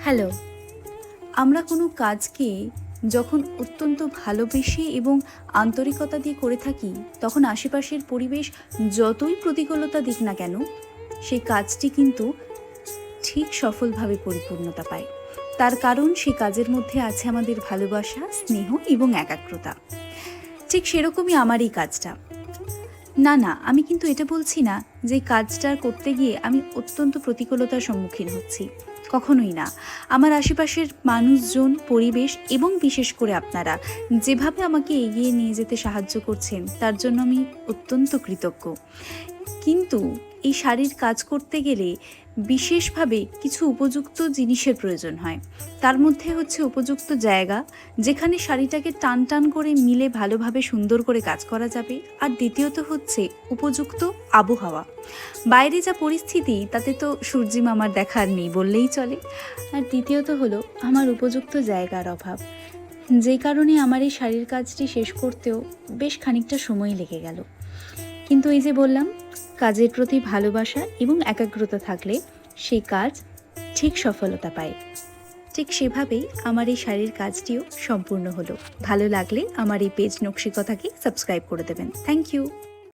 Hello. আমরা কোনো কাজকে যখন অত্যন্ত ভালোবেসে এবং আন্তরিকতা দিয়ে করে থাকি, তখন আশেপাশের পরিবেশ যতই প্রতিকূলতা দিক না কেন, সেই কাজটি কিন্তু ঠিক সফলভাবে পরিপূর্ণতা পায়। তার কারণ সেই কাজের মধ্যে আছে আমাদের ভালোবাসা, স্নেহ এবং একাগ্রতা। ঠিক সেরকমই আমার এই কাজটা। না, আমি কিন্তু এটা বলছি না যে কাজটা করতে গিয়ে আমি অত্যন্ত প্রতিকূলতার সম্মুখীন হচ্ছি। কখনোই না। আমার আশেপাশের মানুষজন, পরিবেশ এবং বিশেষ করে আপনারা যেভাবে আমাকে এগিয়ে নিয়ে যেতে সাহায্য করছেন, তার জন্য আমি অত্যন্ত কৃতজ্ঞ। কিন্তু এই শাড়ির কাজ করতে গেলে বিশেষভাবে কিছু উপযুক্ত জিনিসের প্রয়োজন হয়। তার মধ্যে হচ্ছে উপযুক্ত জায়গা, যেখানে শাড়িটাকে টান করে মিলে ভালোভাবে সুন্দর করে কাজ করা যাবে। আর দ্বিতীয়ত হচ্ছে উপযুক্ত আবহাওয়া। বাইরে যা পরিস্থিতি, তাতে তো সূর্যি মামার দেখা আর নেই বললেই চলে। আর দ্বিতীয়ত হলো আমার উপযুক্ত জায়গার অভাব, যেই কারণে আমার এই শাড়ির কাজটি শেষ করতেও বেশ খানিকটা সময় লেগে গেল। কিন্তু এই যে বললাম, কাজের প্রতি ভালোবাসা এবং একাগ্রতা থাকলে সেই কাজ ঠিক সফলতা পায়। ঠিক সেভাবেই আমার এই শাড়ির কাজটিও সম্পূর্ণ হলো। ভালো লাগলে আমার এই পেজ নকশিকতাকে সাবস্ক্রাইব করে দেবেন। Thank you.